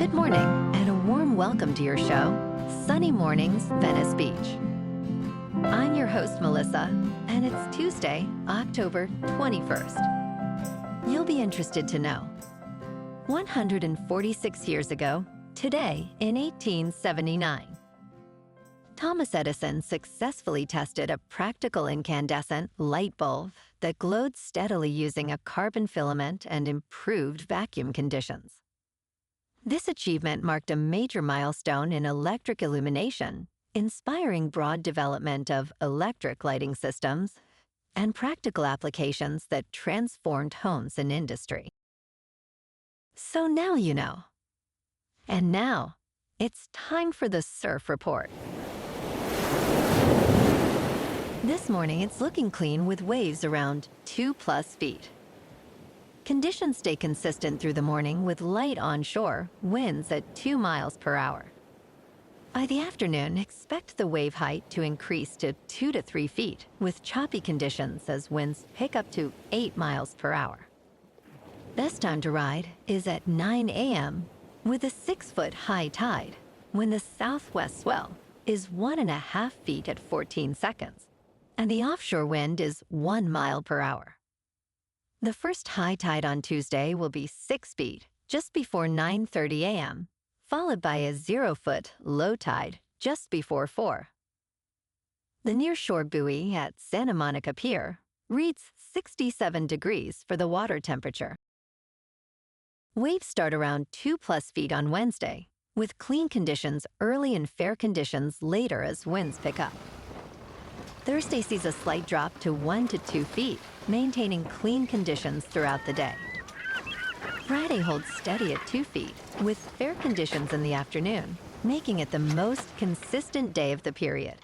Good morning, and a warm welcome to your show, Sunny Mornings, Venice Beach. I'm your host, Melissa, and it's Tuesday, October 21st. You'll be interested to know, 146 years ago, today in 1879, Thomas Edison successfully tested a practical incandescent light bulb that glowed steadily using a carbon filament and improved vacuum conditions. This achievement marked a major milestone in electric illumination, inspiring broad development of electric lighting systems and practical applications that transformed homes and industry. So now you know. And now, it's time for the Surf Report. This morning, it's looking clean with waves around 2+ feet. Conditions stay consistent through the morning with light onshore, winds at 2 miles per hour. By the afternoon, expect the wave height to increase to 2 to 3 feet with choppy conditions as winds pick up to 8 miles per hour. Best time to ride is at 9 a.m. with a 6-foot high tide when the southwest swell is 1.5 feet at 14 seconds and the offshore wind is 1 mile per hour. The first high tide on Tuesday will be 6 feet just before 9:30 a.m., followed by a 0-foot low tide just before 4. The nearshore buoy at Santa Monica Pier reads 67 degrees for the water temperature. Waves start around 2+ feet on Wednesday, with clean conditions early and fair conditions later as winds pick up. Thursday sees a slight drop to 1 to 2 feet, maintaining clean conditions throughout the day. Friday holds steady at 2 feet, with fair conditions in the afternoon, making it the most consistent day of the period.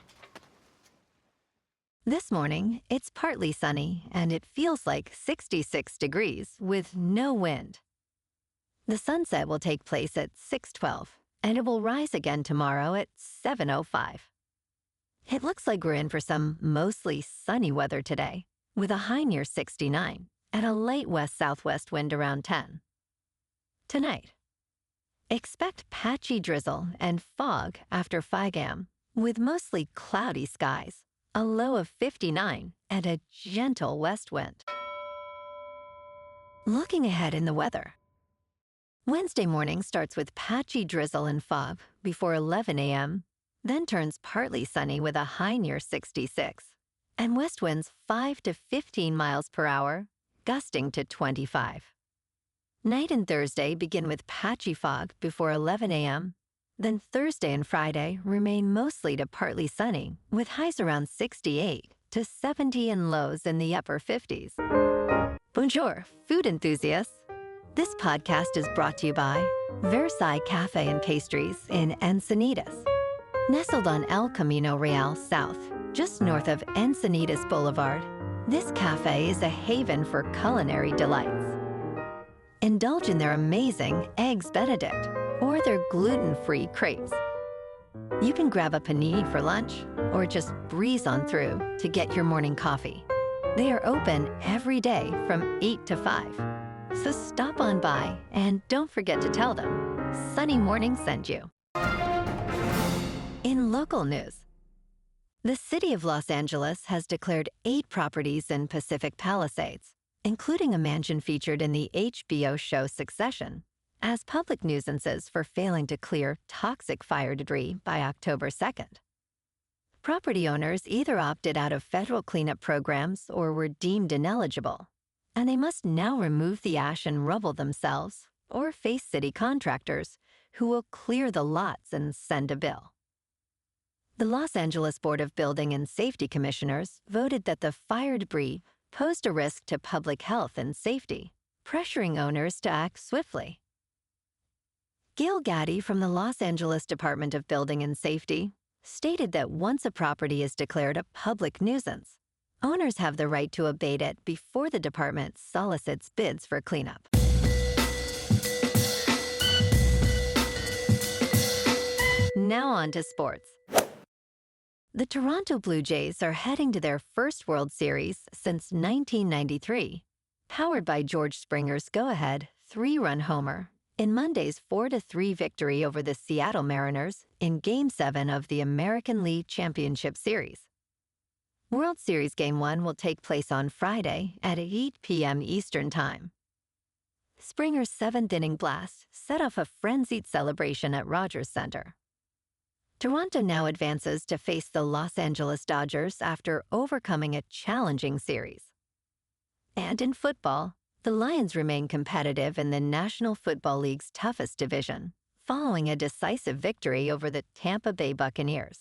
This morning, it's partly sunny, and it feels like 66 degrees with no wind. The sunset will take place at 6:12, and it will rise again tomorrow at 7:05. It looks like we're in for some mostly sunny weather today, with a high near 69 and a light west-southwest wind around 10. Tonight, expect patchy drizzle and fog after 5 a.m., with mostly cloudy skies, a low of 59 and a gentle west wind. Looking ahead in the weather, Wednesday morning starts with patchy drizzle and fog before 11 a.m., then turns partly sunny with a high near 66, and west winds 5 to 15 miles per hour, gusting to 25. Night and Thursday begin with patchy fog before 11 a.m., then Thursday and Friday remain mostly to partly sunny, with highs around 68 to 70 and lows in the upper 50s. Bonjour, food enthusiasts. This podcast is brought to you by Versailles Cafe and Pastries in Encinitas. Nestled on El Camino Real South, just north of Encinitas Boulevard, this cafe is a haven for culinary delights. Indulge in their amazing Eggs Benedict or their gluten-free crepes. You can grab a panini for lunch or just breeze on through to get your morning coffee. They are open every day from 8 to 5. So stop on by and don't forget to tell them Sunny Morning sent you. In local news, the city of Los Angeles has declared 8 properties in Pacific Palisades, including a mansion featured in the HBO show Succession, as public nuisances for failing to clear toxic fire debris by October 2nd. Property owners either opted out of federal cleanup programs or were deemed ineligible, and they must now remove the ash and rubble themselves or face city contractors who will clear the lots and send a bill. The Los Angeles Board of Building and Safety Commissioners voted that the fire debris posed a risk to public health and safety, pressuring owners to act swiftly. Gail Gaddy from the Los Angeles Department of Building and Safety stated that once a property is declared a public nuisance, owners have the right to abate it before the department solicits bids for cleanup. Now on to sports. The Toronto Blue Jays are heading to their first World Series since 1993, powered by George Springer's go-ahead 3-run homer in Monday's 4-3 victory over the Seattle Mariners in Game 7 of the American League Championship Series. World Series Game 1 will take place on Friday at 8 p.m. Eastern Time. Springer's seventh-inning blast set off a frenzied celebration at Rogers Center. Toronto now advances to face the Los Angeles Dodgers after overcoming a challenging series. And in football, the Lions remain competitive in the National Football League's toughest division, following a decisive victory over the Tampa Bay Buccaneers.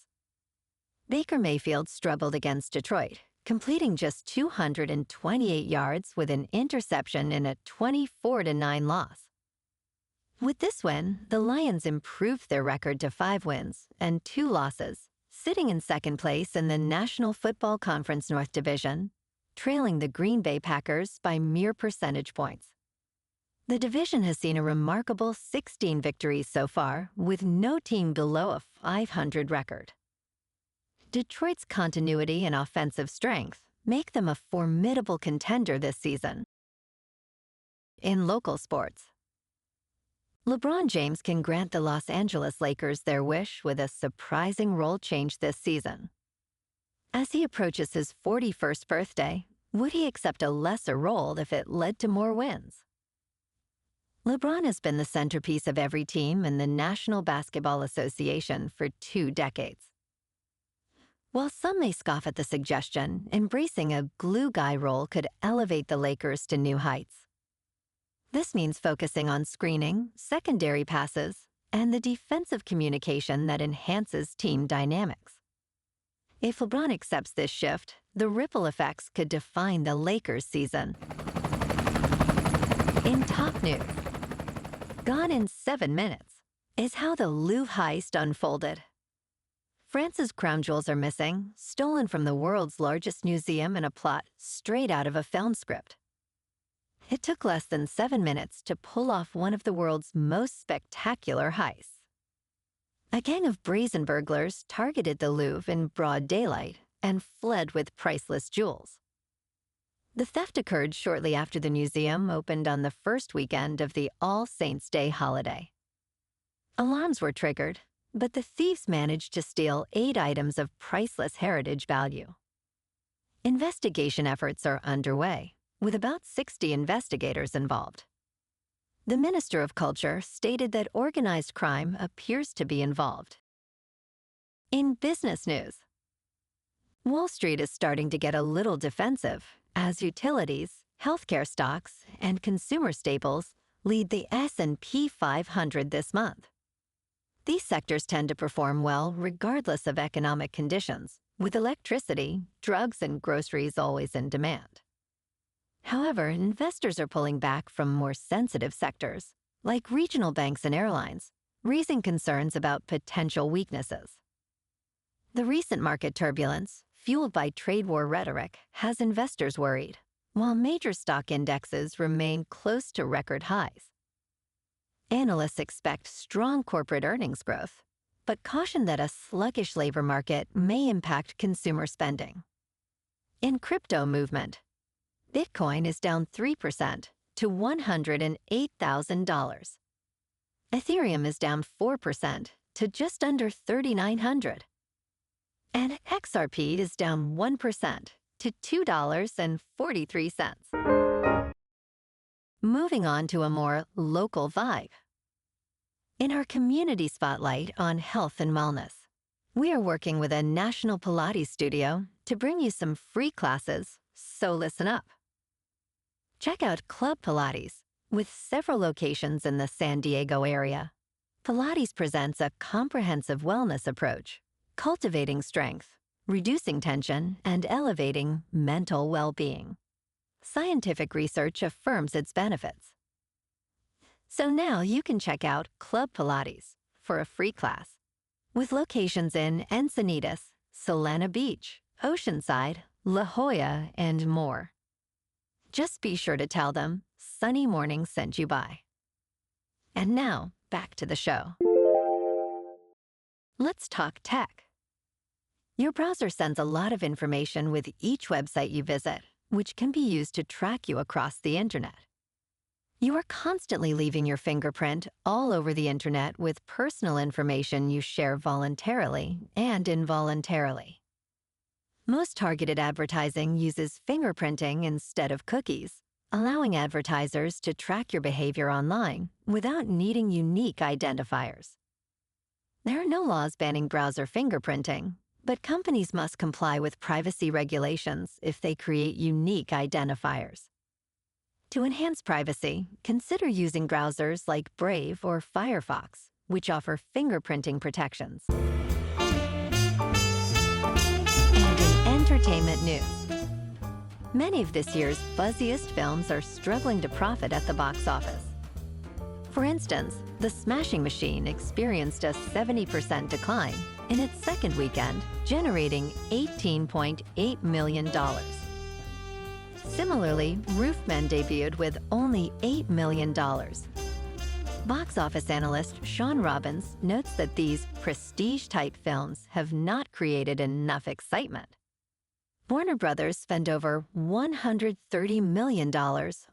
Baker Mayfield struggled against Detroit, completing just 228 yards with an interception in a 24-9 loss. With this win, the Lions improved their record to 5 wins and 2 losses, sitting in second place in the National Football Conference North Division, trailing the Green Bay Packers by mere percentage points. The division has seen a remarkable 16 victories so far, with no team below a 500 record. Detroit's continuity and offensive strength make them a formidable contender this season. In local sports, LeBron James can grant the Los Angeles Lakers their wish with a surprising role change this season. As he approaches his 41st birthday, would he accept a lesser role if it led to more wins? LeBron has been the centerpiece of every team in the National Basketball Association for 2 decades. While some may scoff at the suggestion, embracing a glue guy role could elevate the Lakers to new heights. This means focusing on screening, secondary passes, and the defensive communication that enhances team dynamics. If LeBron accepts this shift, the ripple effects could define the Lakers' season. In top news, gone in 7 minutes, is how the Louvre heist unfolded. France's crown jewels are missing, stolen from the world's largest museum in a plot straight out of a film script. It took less than 7 minutes to pull off one of the world's most spectacular heists. A gang of brazen burglars targeted the Louvre in broad daylight and fled with priceless jewels. The theft occurred shortly after the museum opened on the first weekend of the All Saints' Day holiday. Alarms were triggered, but the thieves managed to steal 8 items of priceless heritage value. Investigation efforts are underway, with about 60 investigators involved. The Minister of Culture stated that organized crime appears to be involved. In business news, Wall Street is starting to get a little defensive as utilities, healthcare stocks, and consumer staples lead the S&P 500 this month. These sectors tend to perform well regardless of economic conditions, with electricity, drugs, and groceries always in demand. However, investors are pulling back from more sensitive sectors, like regional banks and airlines, raising concerns about potential weaknesses. The recent market turbulence, fueled by trade war rhetoric, has investors worried, while major stock indexes remain close to record highs. Analysts expect strong corporate earnings growth, but caution that a sluggish labor market may impact consumer spending. In crypto movement, Bitcoin is down 3% to $108,000. Ethereum is down 4% to just under $3,900. And XRP is down 1% to $2.43. Moving on to a more local vibe. In our community spotlight on health and wellness, we are working with a national Pilates studio to bring you some free classes, so listen up. Check out Club Pilates, with several locations in the San Diego area. Pilates presents a comprehensive wellness approach, cultivating strength, reducing tension, and elevating mental well-being. Scientific research affirms its benefits. So now you can check out Club Pilates for a free class, with locations in Encinitas, Solana Beach, Oceanside, La Jolla, and more. Just be sure to tell them Sunny Morning sent you by. And now, back to the show. Let's talk tech. Your browser sends a lot of information with each website you visit, which can be used to track you across the internet. You are constantly leaving your fingerprint all over the internet with personal information you share voluntarily and involuntarily. Most targeted advertising uses fingerprinting instead of cookies, allowing advertisers to track your behavior online without needing unique identifiers. There are no laws banning browser fingerprinting, but companies must comply with privacy regulations if they create unique identifiers. To enhance privacy, consider using browsers like Brave or Firefox, which offer fingerprinting protections. And in entertainment news, many of this year's buzziest films are struggling to profit at the box office. For instance, The Smashing Machine experienced a 70% decline in its second weekend, generating $18.8 million. Similarly, Roofmen debuted with only $8 million. Box office analyst Sean Robbins notes that these prestige-type films have not created enough excitement. Warner Brothers spent over $130 million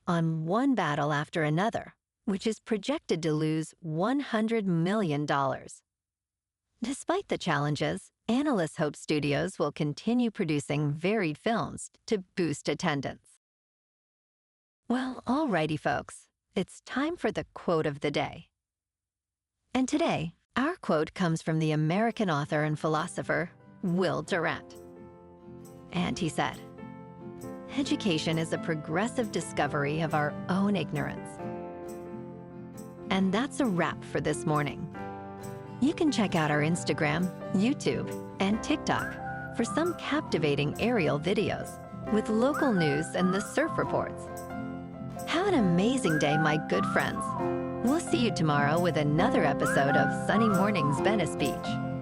on one battle after another, which is projected to lose $100 million. Despite the challenges, analysts hope studios will continue producing varied films to boost attendance. Well, alrighty, folks, it's time for the quote of the day. And today, our quote comes from the American author and philosopher, Will Durant. And he said, "Education is a progressive discovery of our own ignorance." And that's a wrap for this morning. You can check out our Instagram, YouTube, and TikTok for some captivating aerial videos with local news and the surf reports. Have an amazing day, my good friends. We'll see you tomorrow with another episode of Sunny Mornings Venice Beach.